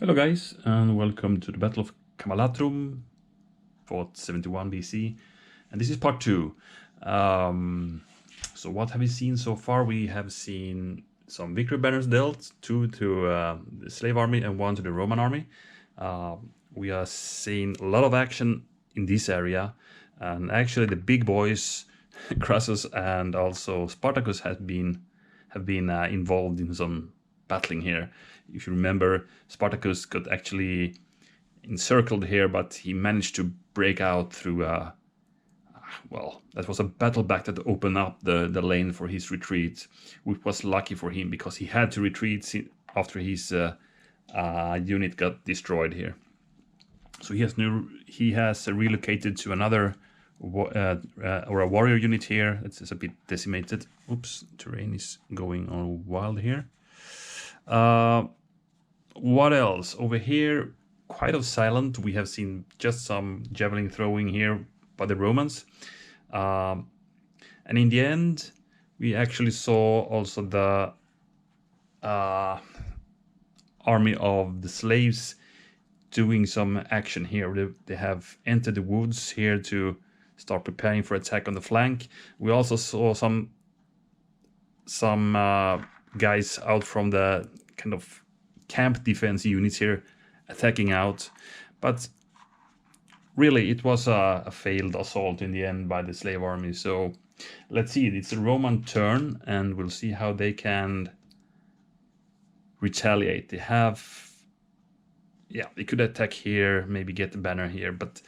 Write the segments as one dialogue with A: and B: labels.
A: Hello guys, and welcome to the Battle of Camalatrum, fought 71 BC, and this is part 2. So what have we seen so far? We have seen some victory banners dealt, 2 to the slave army and 1 to the Roman army. We are seeing a lot of action in this area, and actually the big boys, Crassus and also Spartacus, have been involved in some battling here. If you remember, Spartacus got actually encircled here, but he managed to break out through well, that was a battle back that opened up the lane for his retreat, which was lucky for him because he had to retreat after his unit got destroyed here. So he has relocated to another or a warrior unit here. It's a bit decimated. Oops, terrain is going on wild here. What else? Over here, quite silent. We have seen just some javelin throwing here by the Romans. And in the end, we actually saw also the army of the slaves doing some action here. They have entered the woods here to start preparing for attack on the flank. We also saw some guys out from the kind of camp defense units here attacking out, but really it was a failed assault in the end by the slave army. So let's see, it's a Roman turn and we'll see how they can retaliate. They have, yeah, they could attack here, maybe get the banner here, but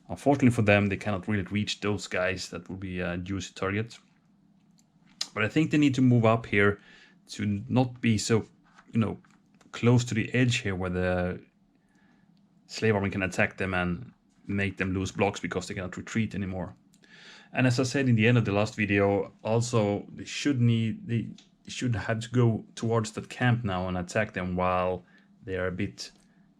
A: unfortunately for them they cannot really reach those guys. That will be a juicy target. But I think they need to move up here to not be so, close to the edge here where the slave army can attack them and make them lose blocks because they cannot retreat anymore. And as I said in the end of the last video, also they should have to go towards that camp now and attack them while they are a bit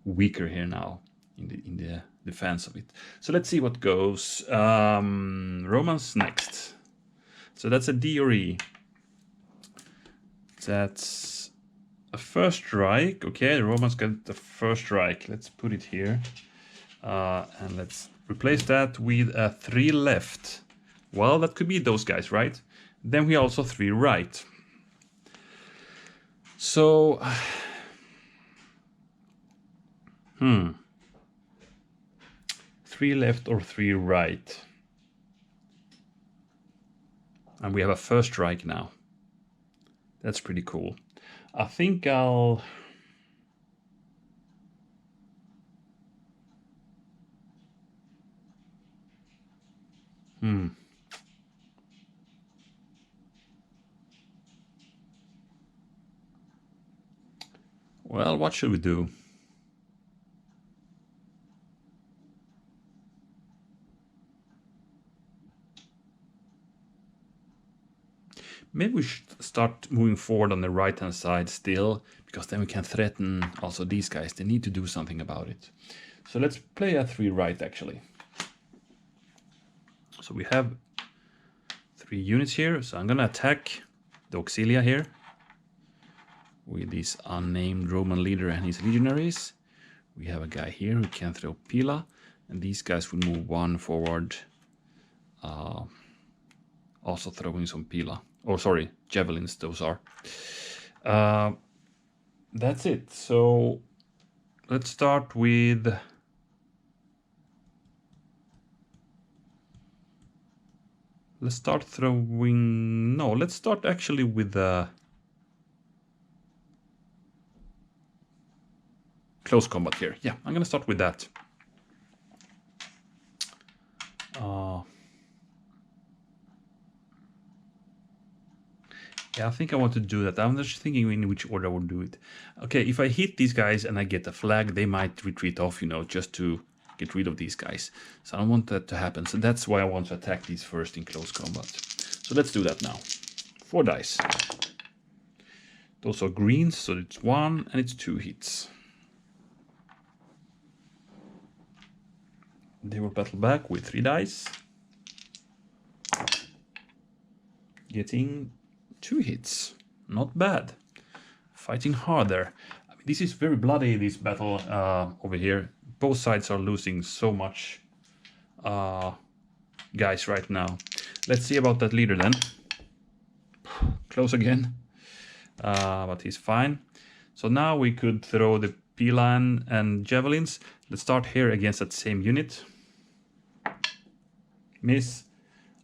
A: weaker here now in the defense of it. So let's see what goes. Romans next. So that's a D or E. That's a first strike. Okay, the Romans got the first strike. Let's put it here. And let's replace that with a 3 left. Well, that could be those guys, right? Then we also 3 right. So, 3 left or 3 right. And we have a first strike now. That's pretty cool. I think I'll... Well, what should we do? Maybe we should start moving forward on the right-hand side still, because then we can threaten also these guys. They need to do something about it. So let's play a 3 right, actually. So we have 3 units here. So I'm going to attack the Auxilia here with this unnamed Roman leader and his legionaries. We have a guy here who can throw Pila, and these guys will move 1 forward, also throwing some Pila. Oh, sorry, javelins those are. That's it. So let's start with... Let's start throwing... No, let's start actually with close combat here. Yeah, I'm gonna start with that. Yeah, I think I want to do that. I'm just thinking in which order I would do it. Okay, if I hit these guys and I get a flag, they might retreat off, just to get rid of these guys. So I don't want that to happen. So that's why I want to attack these first in close combat. So let's do that now. 4 dice. Those are greens, so it's 1 and it's 2 hits. They will battle back with 3 dice. Getting 2 hits. Not bad. Fighting harder. This is very bloody, this battle over here. Both sides are losing so much guys right now. Let's see about that leader then. Close again, but he's fine. So now we could throw the P-line and javelins. Let's start here against that same unit. Miss.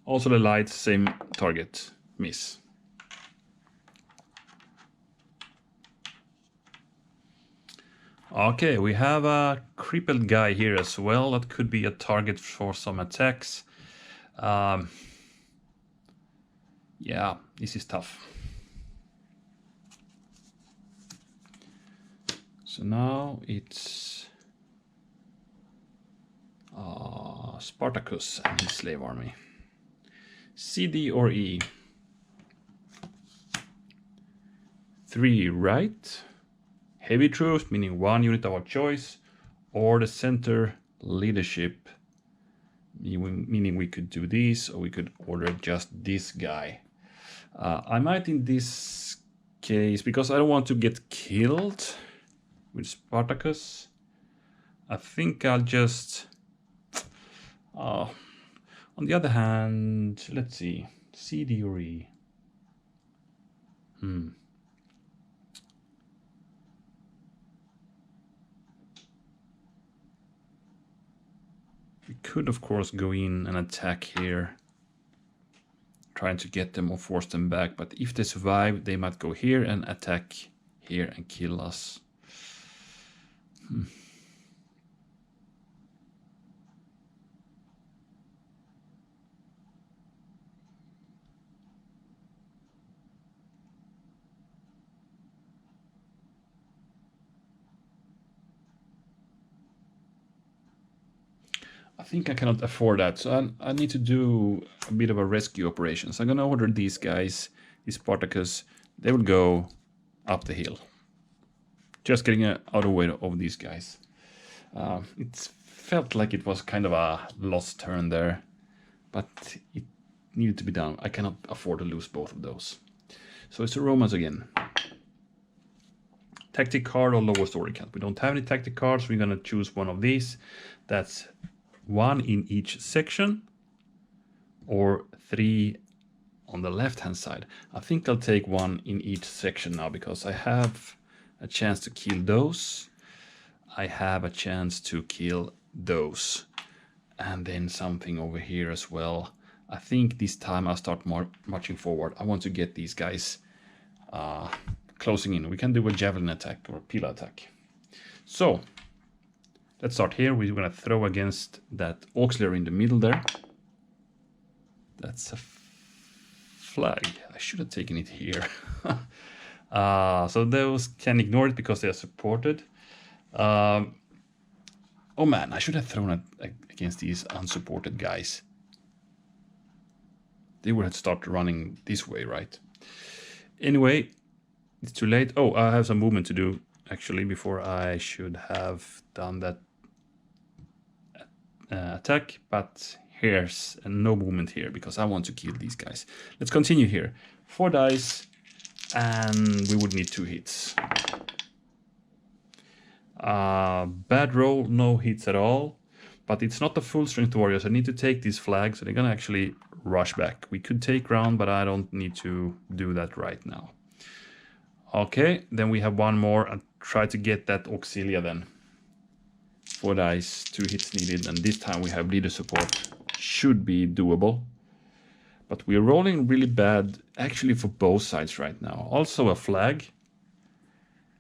A: Also the light, same target. Miss. Okay, we have a crippled guy here as well. That could be a target for some attacks. Yeah, this is tough. So now it's Spartacus and his slave army. CD or E? 3 right. Heavy troops, meaning 1 unit of our choice, or the center leadership, meaning we could do this, or we could order just this guy. I might in this case, because I don't want to get killed with Spartacus, I think I'll just... on the other hand, let's see, CD or E. We could, of course, go in and attack here, trying to get them or force them back. But if they survive, they might go here and attack here and kill us. I think I cannot afford that, so I need to do a bit of a rescue operation. So I'm gonna order these guys, these Spartacus. They will go up the hill. Just getting out of the way of these guys. It felt like it was kind of a lost turn there, but it needed to be done. I cannot afford to lose both of those. So it's the Romans again. Tactic card or lower story count. We don't have any tactic cards. We're gonna choose one of these. That's 1 in each section, or 3 on the left hand side. I think I'll take 1 in each section now, because I have a chance to kill those. I have a chance to kill those. And then something over here as well. I think this time I'll start marching forward. I want to get these guys closing in. We can do a javelin attack or a pila attack. So let's start here. We're going to throw against that auxiliary in the middle there. That's a flag. I should have taken it here. So those can ignore it because they are supported. Oh man, I should have thrown it against these unsupported guys. They would have started running this way, right? Anyway, it's too late. Oh, I have some movement to do actually before I should have done that attack, but here's no movement here because I want to kill these guys. Let's continue here. 4 dice, and we would need 2 hits. Bad roll, no hits at all, but it's not the full strength warriors. I need to take these flags, so they're gonna actually rush back. We could take ground, but I don't need to do that right now. Okay, then we have 1 more and try to get that auxilia then. 4 dice, 2 hits needed, and this time we have leader support. Should be doable. But we're rolling really bad actually for both sides right now. Also a flag.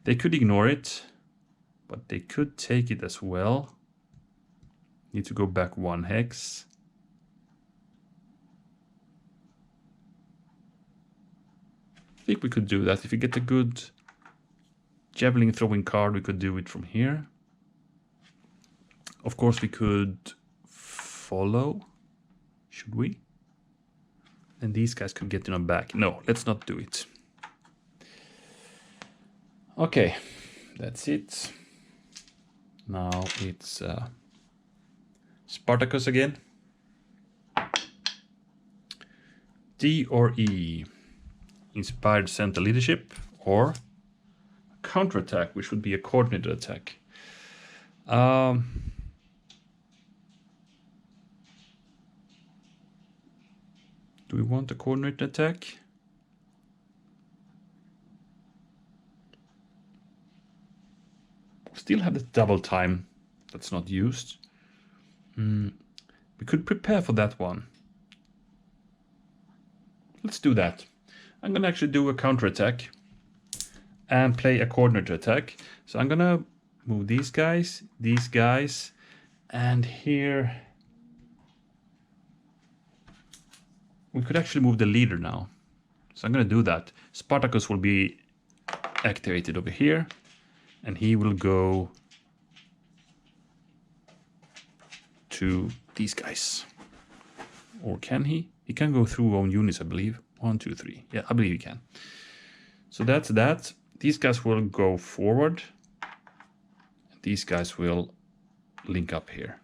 A: They could ignore it, but they could take it as well. Need to go back 1 hex. I think we could do that. If we get a good javelin throwing card, we could do it from here. Of course, we could follow. Should we? And these guys could get in our back. No, let's not do it. Okay, that's it. Now it's Spartacus again. D or E? Inspired center leadership or counterattack, which would be a coordinated attack. Do we want a coordinated attack? Still have the double time that's not used. We could prepare for that one. Let's do that. I'm gonna actually do a counterattack and play a coordinated attack. So I'm gonna move these guys, and here we could actually move the leader now. So I'm gonna do that. Spartacus will be activated over here, and he will go to these guys. Or can he? He can go through own units, I believe. 1, 2, 3. Yeah, I believe he can. So that's that. These guys will go forward. These guys will link up here.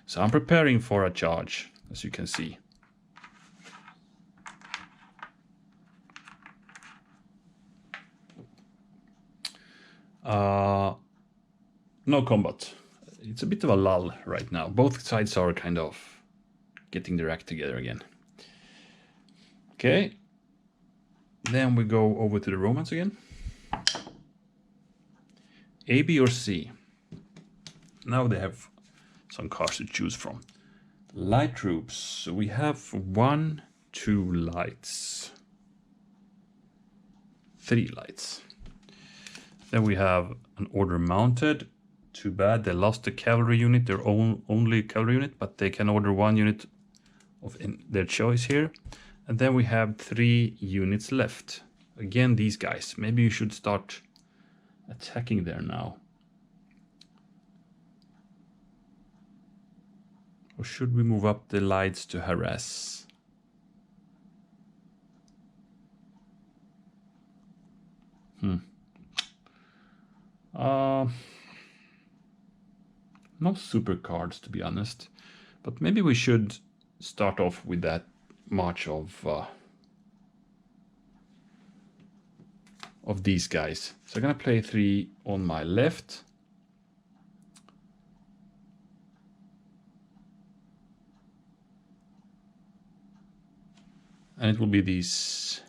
A: So I'm preparing for a charge, as you can see. No combat. It's a bit of a lull right now. Both sides are kind of getting their act together again. Okay. Then we go over to the Romans again. A, B, or C. Now they have some cards to choose from. Light troops. So we have 1, 2 lights. 3 lights. Then we have an order mounted. Too bad they lost the cavalry unit, their only cavalry unit, but they can order 1 unit of their choice here. And then we have 3 units left. Again, these guys. Maybe you should start attacking there now. Or should we move up the lights to harass? No super cards, to be honest. But maybe we should start off with that march of these guys. So I'm gonna play 3 on my left. And it will be these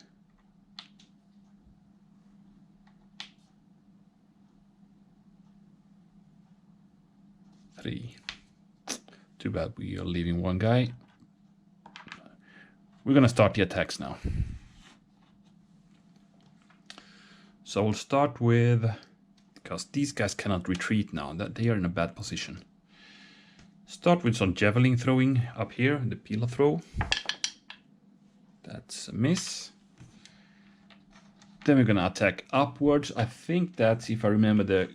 A: 3. Too bad we are leaving 1 guy. We're gonna start the attacks now. So we'll start with, because these guys cannot retreat now, that they are in a bad position. Start with some javelin throwing up here, the pillar throw. That's a miss. Then we're gonna attack upwards. I think that's, if I remember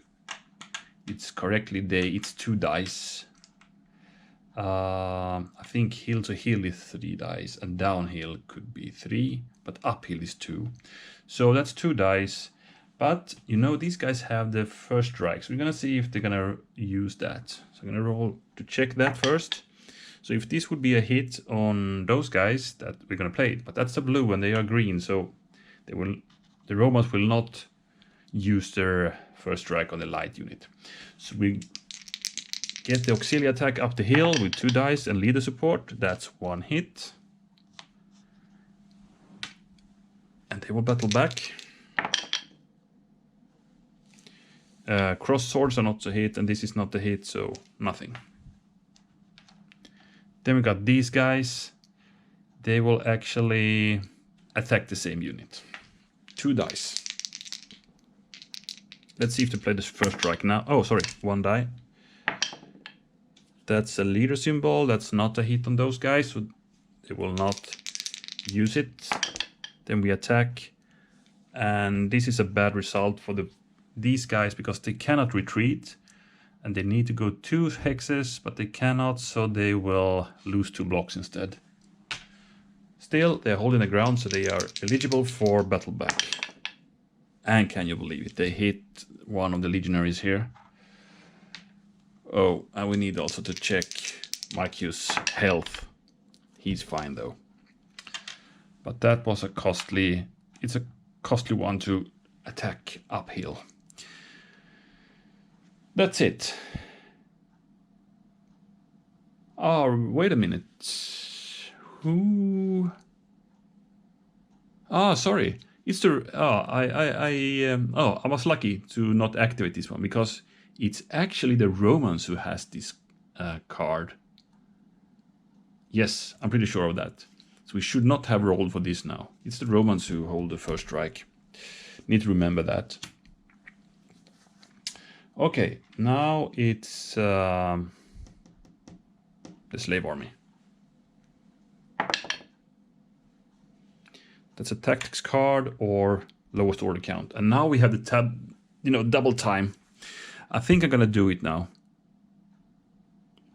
A: it's correctly, it's 2 dice. I think hill to hill is 3 dice, and downhill could be 3, but uphill is 2. So that's 2 dice. But you know, these guys have the first strike, so we're gonna see if they're gonna use that. So I'm gonna roll to check that first. So if this would be a hit on those guys, that we're gonna play it. But that's the blue and they are green, so the Romans will not use their first strike on the light unit. So we get the auxiliary attack up the hill with 2 dice and leader support. That's 1 hit. And they will battle back. Cross swords are not a hit, and this is not a hit, so nothing. Then we got these guys. They will actually attack the same unit. 2 dice. Let's see if they play this first strike now. Oh, sorry, 1 die. That's a leader symbol. That's not a hit on those guys, so they will not use it. Then we attack. And this is a bad result for these guys because they cannot retreat. And they need to go 2 hexes, but they cannot, so they will lose 2 blocks instead. Still, they're holding the ground, so they are eligible for battle back. And can you believe it? They hit one of the legionaries here. Oh, and we need also to check Marcus' health. He's fine though. But that was it's a costly one to attack uphill. That's it. Oh, wait a minute. Who? Ah, sorry. It's the I was lucky to not activate this one because it's actually the Romans who has this card. Yes, I'm pretty sure of that. So we should not have rolled for this now. It's the Romans who hold the first strike. Need to remember that. Okay, now it's the slave army. That's a tactics card or lowest order count. And now we have the tab, double time. I think I'm gonna do it now.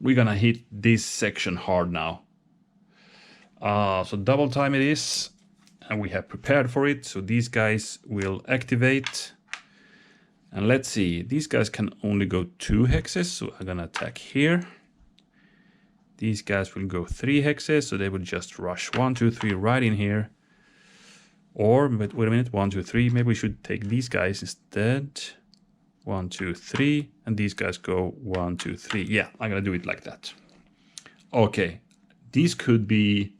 A: We're gonna hit this section hard now. So double time it is, and we have prepared for it. So these guys will activate. And let's see, these guys can only go 2 hexes, so I'm gonna attack here. These guys will go 3 hexes, so they will just rush 1, 2, 3 right in here. Or, but wait a minute, 1, 2, 3. Maybe we should take these guys instead. 1, 2, 3. And these guys go 1, 2, 3. Yeah, I'm going to do it like that. Okay. These could be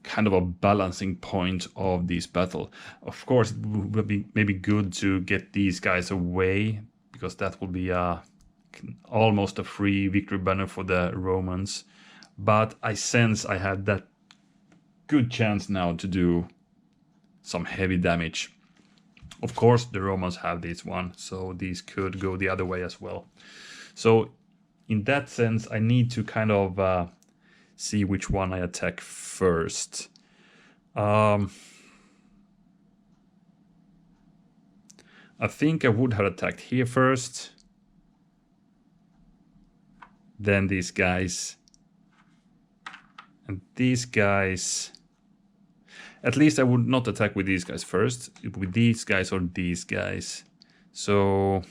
A: kind of a balancing point of this battle. Of course, it would be maybe good to get these guys away, because that will be almost a free victory banner for the Romans. But I sense I have that good chance now to do some heavy damage. Of course, the Romans have this one, so these could go the other way as well. So in that sense, I need to kind of see which one I attack first. I think I would have attacked here first, then these guys, and these guys. At least I would not attack with these guys first, with these guys or these guys. So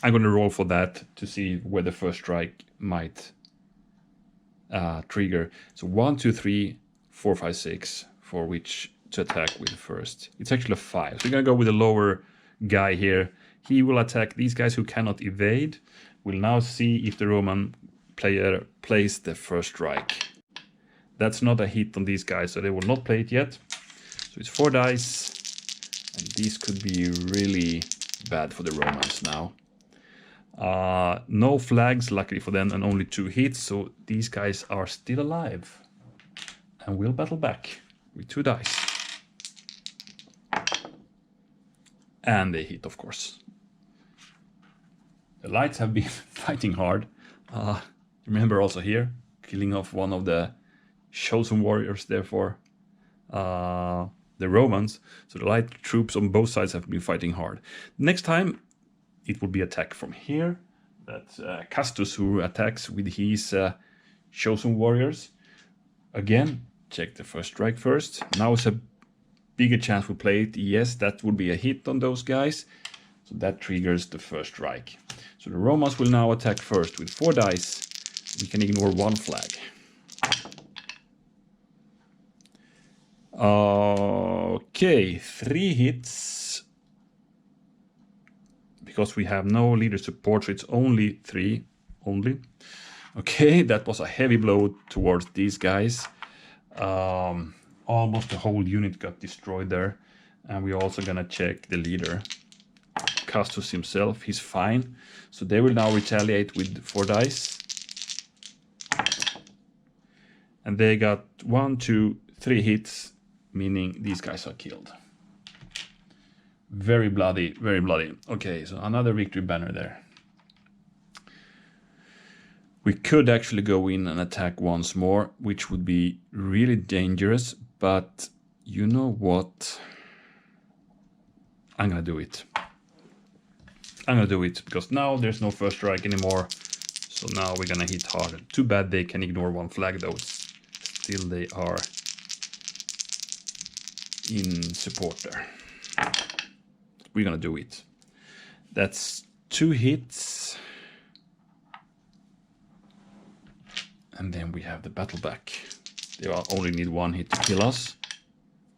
A: I'm going to roll for that to see where the first strike might trigger. So 1, 2, 3, 4, 5, 6 for which to attack with first. It's actually a 5. So we're going to go with the lower guy here. He will attack these guys who cannot evade. We'll now see if the Roman player plays the first strike. That's not a hit on these guys, so they will not play it yet. So it's 4 dice, and these could be really bad for the Romans now. No flags, luckily for them, and only 2 hits, so these guys are still alive. And we'll battle back with 2 dice. And they hit, of course. The lights have been fighting hard. Remember also here, killing off one of the chosen warriors, therefore the Romans. So the light troops on both sides have been fighting hard. Next time it will be attack from here. That's Castus who attacks with his chosen warriors. Again, check the first strike first. Now it's a bigger chance we play it. Yes, that would be a hit on those guys. So that triggers the first strike. So the Romans will now attack first with 4 dice. We can ignore 1 flag. Okay, 3 hits. Because we have no leader support, so it's only 3. Only. Okay, that was a heavy blow towards these guys. Almost the whole unit got destroyed there. And we're also gonna check the leader. Castus himself, he's fine. So they will now retaliate with 4 dice. And they got 1, 2, 3 hits, meaning these guys are killed. Very bloody, very bloody. Okay, so another victory banner there. We could actually go in and attack once more, which would be really dangerous, but you know what? I'm gonna do it. I'm gonna do it, because now there's no first strike anymore. So now we're gonna hit harder. Too bad they can ignore 1 flag though. Still they are in support there. We're gonna do it. That's 2 hits. And then we have the battle back. They only need 1 hit to kill us.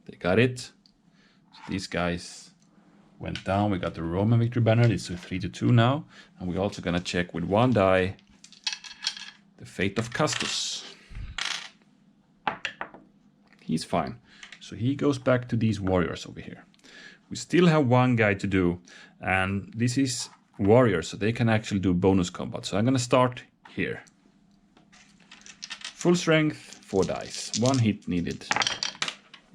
A: They got it. So these guys went down. We got the Roman victory banner. It's a 3-2 now. And we're also gonna check with 1 die the fate of Custos. He's fine. So he goes back to these warriors over here. We still have 1 guy to do, and this is warriors, so they can actually do bonus combat. So I'm gonna start here. Full strength, 4 dice, 1 hit needed.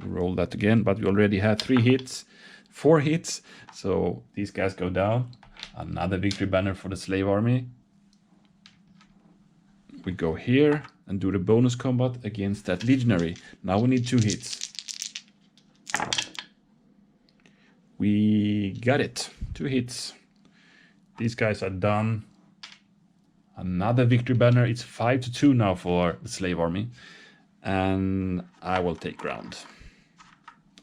A: Roll that again, but we already had 3 hits, 4 hits, so these guys go down. Another victory banner for the slave army. We go here and do the bonus combat against that legionary. Now we need 2 hits. We got it, 2 hits. These guys are done. Another victory banner. It's 5-2 now for the slave army. And I will take ground.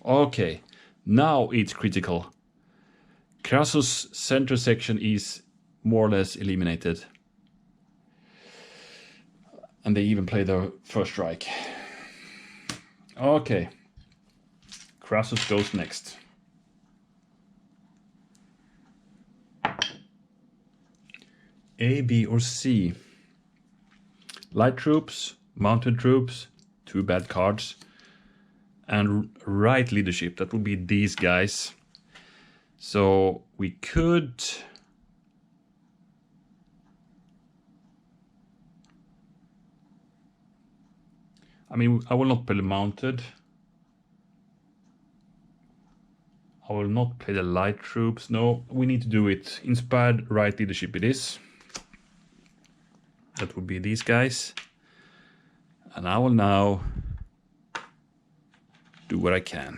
A: Okay, now it's critical. Crassus' center section is more or less eliminated. And they even play their first strike. Okay, Crassus goes next. A, B, or C. Light troops, mounted troops, 2 bad cards. And right leadership, that would be these guys. So we could... I mean, I will not play the mounted. I will not play the light troops. No, we need to do it. Inspired right leadership it is. That would be these guys. And I will now do what I can.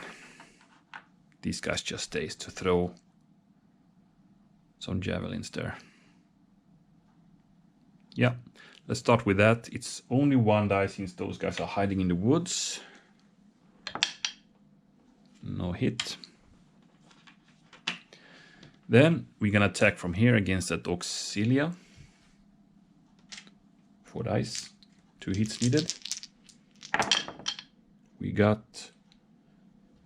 A: These guys just stays to throw some javelins there. Yeah, let's start with that. It's only 1 die since those guys are hiding in the woods. No hit. Then we're gonna attack from here against that Auxilia. 4 dice, 2 hits needed. We got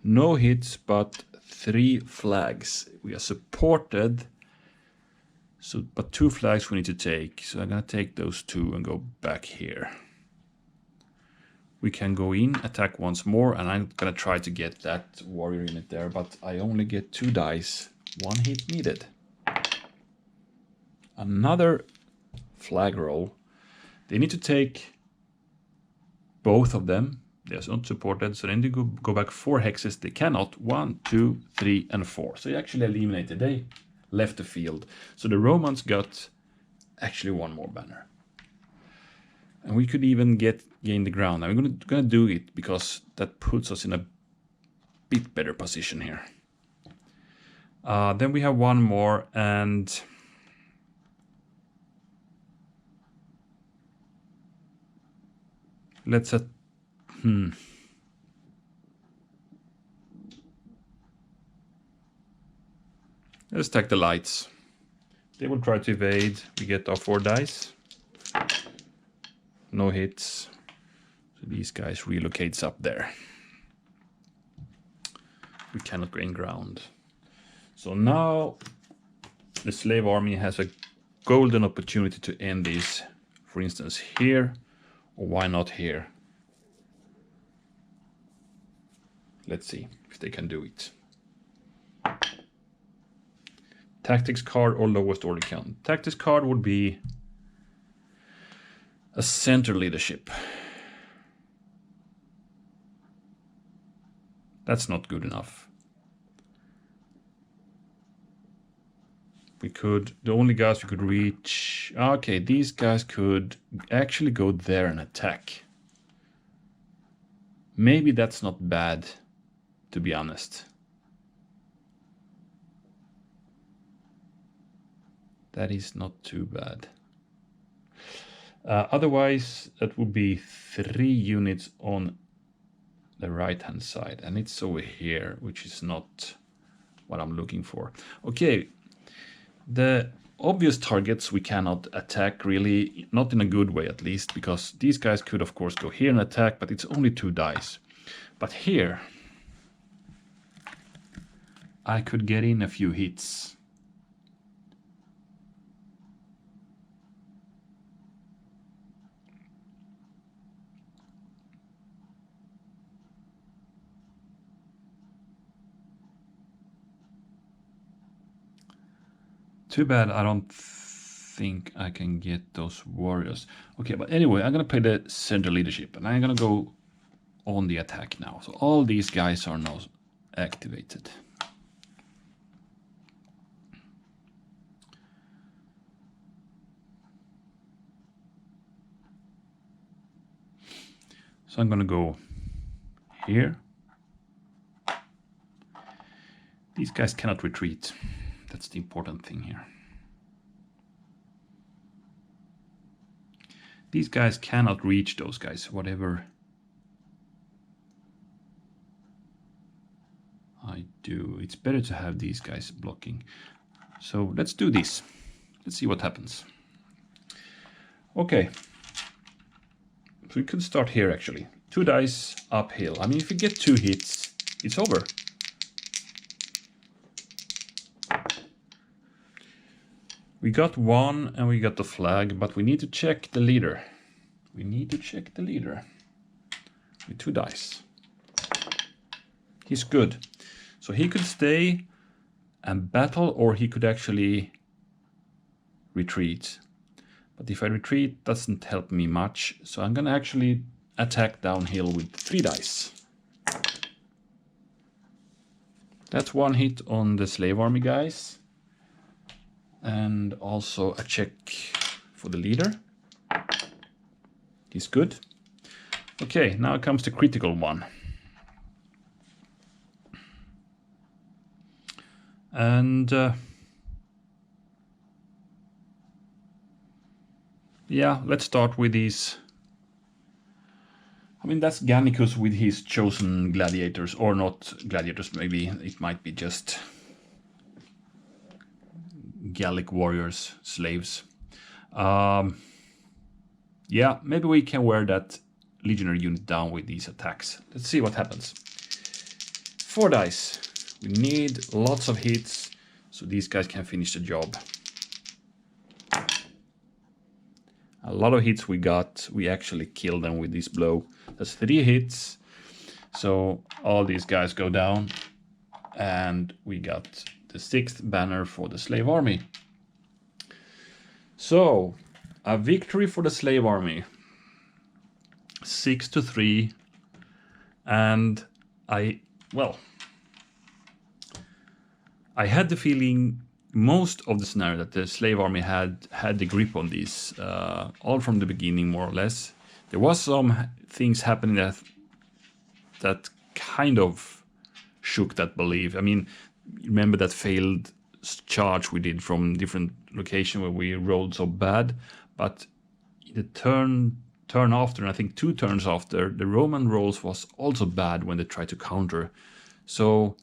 A: no hits, but 3 flags. We are supported, so but 2 flags we need to take. So I'm gonna take those 2 and go back here. We can go in, attack once more, and I'm gonna try to get that warrior unit there, but I only get 2 dice, 1 hit needed. Another flag roll. They need to take both of them. They're not supported, so then they go back 4 hexes. They cannot. 1, 2, 3, and 4. So you actually eliminated. They left the field. So the Romans got actually 1 more banner. And we could even gain the ground. I'm gonna do it because that puts us in a bit better position here. Then we have 1 more, and let's let's attack the lights. They will try to evade. We get our 4 dice. No hits. So these guys relocates up there. We cannot gain ground. So now the slave army has a golden opportunity to end this. For instance, here, or why not here? Let's see if they can do it. Tactics card or lowest order count. Tactics card would be a center leadership. That's not good enough. We could, the only guys we could reach, okay, these guys could actually go there and attack. Maybe that's not bad, to be honest. That is not too bad. Otherwise, that would be 3 units on the right-hand side, and it's over here, which is not what I'm looking for. Okay, the obvious targets we cannot attack really, not in a good way at least, because these guys could of course go here and attack, but it's only 2 dice. But here, I could get in a few hits. Too bad I don't think I can get those warriors. Okay, but anyway, I'm gonna play the center leadership and I'm gonna go on the attack now. So all these guys are now activated. So I'm gonna go here. These guys cannot retreat. That's the important thing here. These guys cannot reach those guys, whatever I do. It's better to have these guys blocking. So let's do this. Let's see what happens. Okay. So we could start here actually. 2 dice uphill. I mean, if you get 2 hits, it's over. We got 1 and we got the flag, but we need to check the leader. We need to check the leader with 2 dice. He's good. So he could stay and battle, or he could actually retreat. But if I retreat, doesn't help me much. So I'm gonna actually attack downhill with 3 dice. That's 1 hit on the slave army guys. And also a check for the leader. He's good. Okay, now comes the critical one. And yeah, let's start with these. I mean, that's Gannicus with his chosen gladiators, or not gladiators, maybe it might be just Gallic warriors, slaves. Yeah, maybe we can wear that legionary unit down with these attacks. Let's see what happens. 4 dice. We need lots of hits so these guys can finish the job. A lot of hits we got. We actually killed them with this blow. That's 3 hits. So all these guys go down. And we got the 6th banner for the slave army. So, a victory for the slave army. 6-3. And I had the feeling most of the scenario that the slave army had the grip on these, all from the beginning, more or less. There was some things happening that kind of shook that belief. I mean, remember that failed charge we did from different location where we rolled so bad, but the turn after, and I think 2 turns after, the Roman rolls was also bad when they tried to counter. So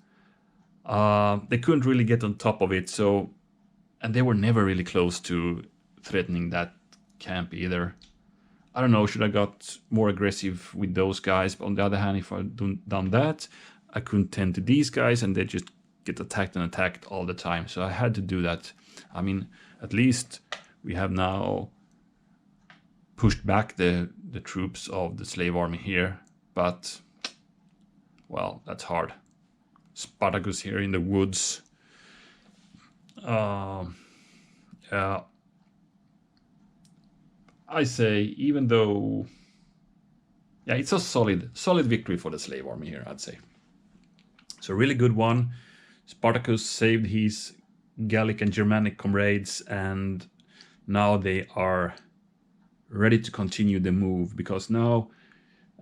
A: they couldn't really get on top of it. So, and they were never really close to threatening that camp either. I don't know, should I got more aggressive with those guys? But on the other hand, if I'd done that, I couldn't tend to these guys and they just get attacked and attacked all the time. So I had to do that. I mean, at least we have now pushed back the troops of the slave army here. But, well, that's hard. Spartacus here in the woods. Yeah. I say, even though, yeah, it's a solid victory for the slave army here, I'd say. So really good one. Spartacus saved his Gallic and Germanic comrades, and now they are ready to continue the move, because now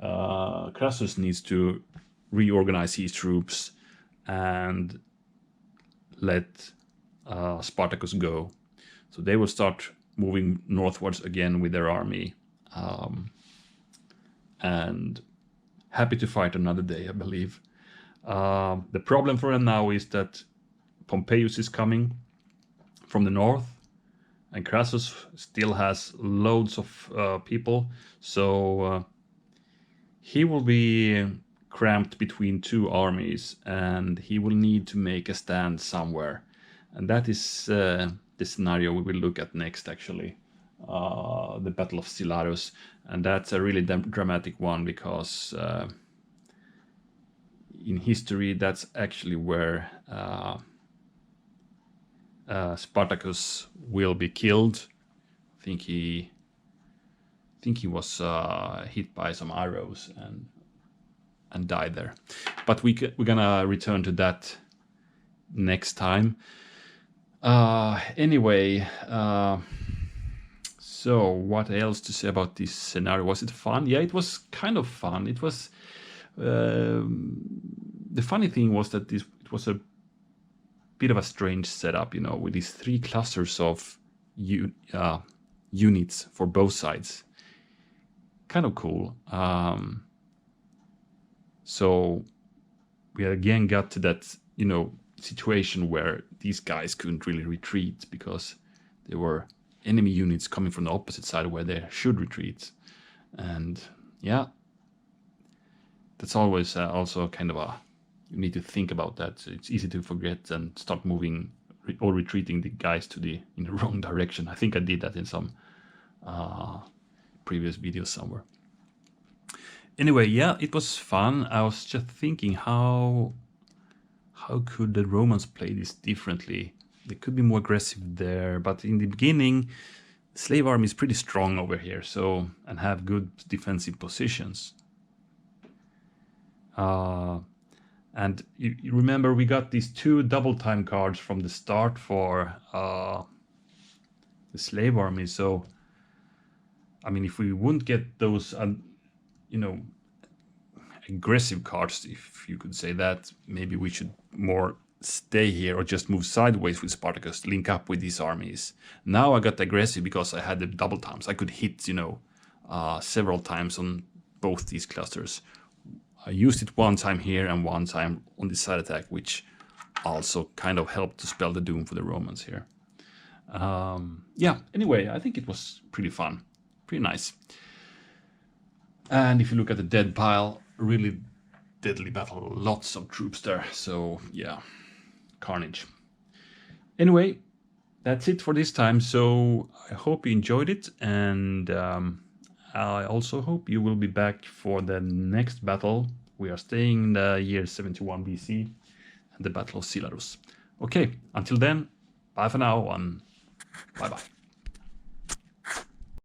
A: Crassus needs to reorganize his troops and let Spartacus go. So they will start moving northwards again with their army, and happy to fight another day, I believe. The problem for them now is that Pompeius is coming from the north, and Crassus still has loads of people, so he will be cramped between two armies, and he will need to make a stand somewhere. And that is the scenario we will look at next, actually. The Battle of Silarus. And that's a really dramatic one, because in history, that's actually where Spartacus will be killed. I think he was hit by some arrows and died there. But we're gonna return to that next time. Anyway, so what else to say about this scenario? Was it fun? Yeah, it was kind of fun. It was. The funny thing was that it was a bit of a strange setup, you know, with these 3 clusters of units for both sides. Kind of cool. So we again got to that, you know, situation where these guys couldn't really retreat because there were enemy units coming from the opposite side where they should retreat. And yeah, that's always also kind of you need to think about that. It's easy to forget and start moving or retreating the guys in the wrong direction. I think I did that in some previous videos somewhere. Anyway, yeah, it was fun. I was just thinking, how could the Romans play this differently? They could be more aggressive there, but in the beginning, the slave army is pretty strong over here, so, and have good defensive positions. And you remember we got these 2 double time cards from the start for the slave army. So, I mean, if we wouldn't get those, you know, aggressive cards, if you could say that, maybe we should more stay here or just move sideways with Spartacus, link up with these armies. Now I got aggressive because I had the double times. I could hit, you know, several times on both these clusters. I used it one time here and one time on the side attack, which also kind of helped to spell the doom for the Romans here. Yeah, anyway, I think it was pretty fun, pretty nice. And if you look at the dead pile, really deadly battle, lots of troops there. So yeah, carnage. Anyway, that's it for this time. So I hope you enjoyed it, and I also hope you will be back for the next battle. We are staying in the year 71 BC, and the Battle of Silarus. Okay, until then, bye for now, and bye-bye.